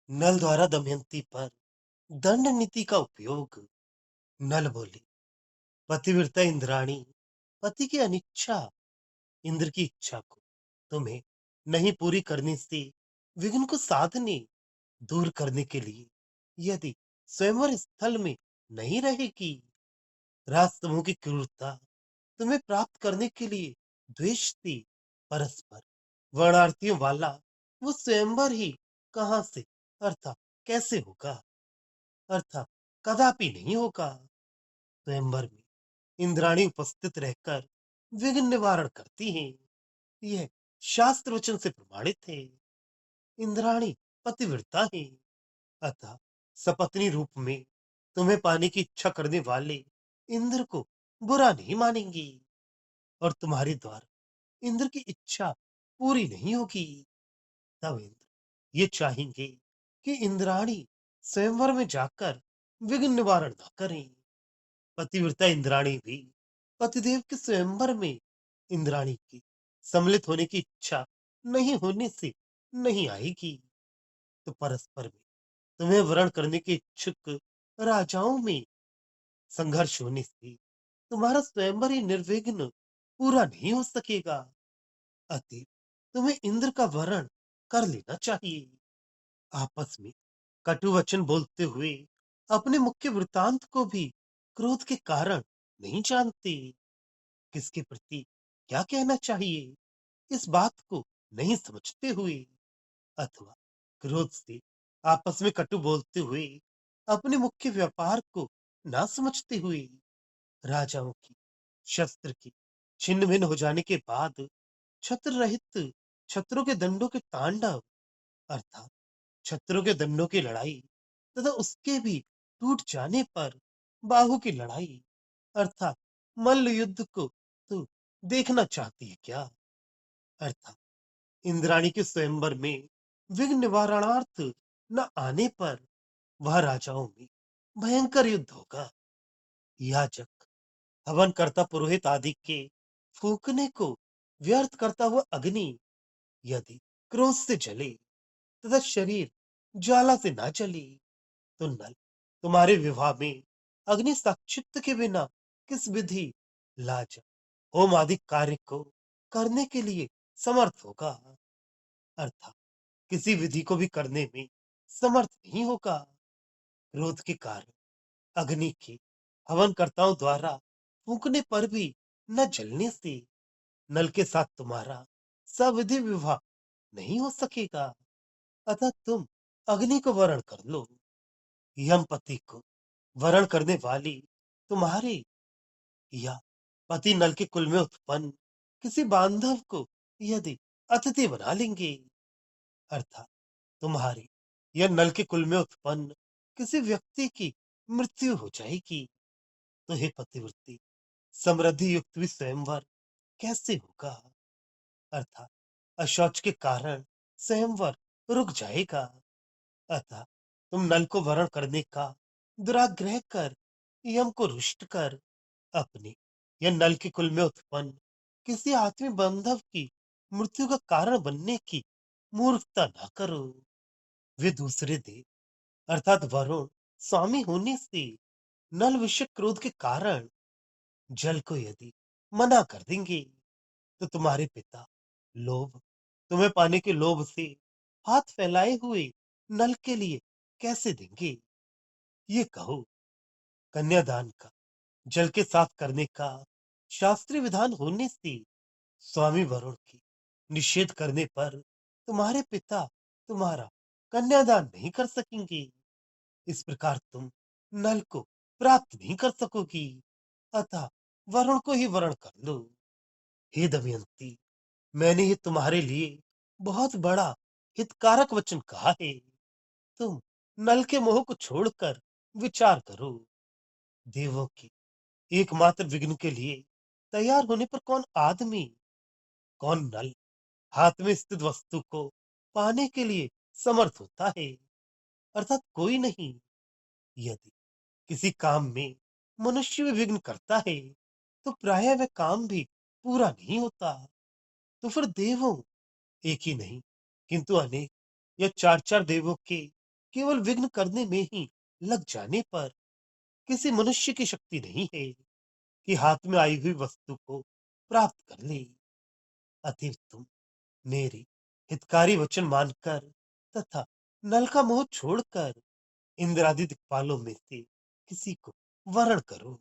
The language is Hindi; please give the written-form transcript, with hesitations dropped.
नल द्वारा दमयंती पर दंड नीति का उपयोग। नल बोली, पतिव्रता इंद्राणी पति की अनिच्छा इंद्र की इच्छा को तुम्हें नहीं पूरी करने से विघ्न को साधने दूर करने के लिए यदि स्वयंवर स्थल में नहीं रहेगी, राज समूह की क्रूरता तुम्हें प्राप्त करने के लिए द्वेष थी परस्पर वर्णार्थियों वाला वो स्वयंवर ही कहां से अर्थात कैसे होगा, अर्थात कदापि नहीं होगा। स्वयंवर में इंद्राणी उपस्थित रहकर विघ्न निवारण करती हैं। यह शास्त्र वचन से प्रमाणित है। इंद्राणी पतिव्रता है, अतः सपत्नी रूप में तुम्हें पाने की इच्छा करने वाले इंद्र को बुरा नहीं मानेंगी और तुम्हारे द्वारा इंद्र की इच्छा पूरी नहीं होगी। तब इंद्र ये चाहेंगे कि इंद्राणी स्वयंवर में जाकर विघ्न निवारण न करें। पतिव्रता इंद्राणी भी पतिदेव के स्वयंवर में इंद्राणी की सम्मिलित होने की इच्छा नहीं होने से नहीं आएगी, तो परस्पर में तुम्हें वरण करने के इच्छुक राजाओं में संघर्ष होने से तुम्हारा स्वयंवर ही निर्विघ्न पूरा नहीं हो सकेगा। अतः तुम्हें इंद्र का वरण कर लेना चाहिए। आपस में कटु वचन बोलते हुए अपने मुख्य वृतांत को भी क्रोध के कारण नहीं जानते। किसके प्रति क्या कहना चाहिए इस बात को नहीं समझते हुए, अथवा क्रोध से आपस में कटु बोलते हुए अपने मुख्य व्यापार को ना समझते हुए, राजाओं की शस्त्र की छिन्न भिन्न हो जाने के बाद छत्र रहित छत्रों के दंडों के तांडव, अर्थात छत्रों के दंडों की लड़ाई तथा उसके भी टूट जाने पर बाहु की लड़ाई, अर्थात मल्ल युद्ध को तू देखना चाहती है क्या? अर्थात इंद्राणी के स्वयंवर में विघ्न निवारणार्थ न आने पर वह राजाओं में भयंकर युद्ध होगा। याजक हवन करता पुरोहित आदि के फूकने को व्यर्थ करता हुआ अग्नि यदि क्रोध से जले तथा शरीर ज्वाला से ना जले, तो नल तुम्हारे विवाह में अग्नि साक्षित्व के बिना किस विधि लाज होम आदि कार्य को करने के लिए समर्थ होगा, अर्थात किसी विधि को भी करने में समर्थ नहीं होगा। क्रोध के कारण अग्नि के हवनकर्ताओं द्वारा फूंकने पर भी न जलने से नल के साथ तुम्हारा सविधि विवाह नहीं हो सकेगा। अतः तुम अग्नि को वरण कर लो। यम पति को वरण करने वाली तुम्हारे या पति नल के कुल में उत्पन्न किसी बांधव को यदि अतिथि बना लेंगे, अर्थात तुम्हारे या नल के कुल में उत्पन्न किसी व्यक्ति की मृत्यु हो जाएगी, तो हे पतिव्रती समृद्धि युक्त भी स्वयंवर कैसे होगा, अर्थात अशौच के कारण स्वयंवर रुक जाएगा। अतः तुम नल को वरण करने का दुराग्रह कर यम को रुष्ट कर अपने या नल के कुल में उत्पन्न किसी आत्मी बंधव की मृत्यु का कारण बनने की मूर्खता ना करो। वे दूसरे देव अर्थात वरुण स्वामी होने से नल विषय क्रोध के कारण जल को यदि मना कर देंगे, तो तुम्हारे पिता लोभ तुम्हें पाने के लोभ से हाथ फैलाए हुए नल के लिए कैसे देंगे? ये कहो, कन्यादान का जल के साथ करने का शास्त्रीय विधान होने से स्वामी वरुण की निषेध करने पर तुम्हारे पिता तुम्हारा कन्यादान नहीं कर सकेंगे। इस प्रकार तुम नल को प्राप्त नहीं कर सकोगी, अतः वरुण को ही वरण कर लो। हे दमयंती, मैंने ये तुम्हारे लिए बहुत बड़ा हितकारक वचन कहा है। तुम नल के मोह को छोड़कर विचार करो। देवों की एकमात्र विघ्न के लिए तैयार होने पर कौन आदमी, कौन नल हाथ में स्थित वस्तु को पाने के लिए समर्थ होता है, अर्थात कोई नहीं। यदि किसी काम में मनुष्य भी विघ्न करता है, तो प्रायः वह काम भी पूरा नहीं होता। तो फिर देवों एक ही नहीं किंतु अनेक या चार चार देवों के केवल विघ्न करने में ही लग जाने पर किसी मनुष्य की शक्ति नहीं है कि हाथ में आई हुई वस्तु को प्राप्त कर ले। अतएव तुम मेरी हितकारी वचन मानकर तथा नल का मोह छोड़कर इंद्रादि दिक्पालों में से किसी को वरण करो।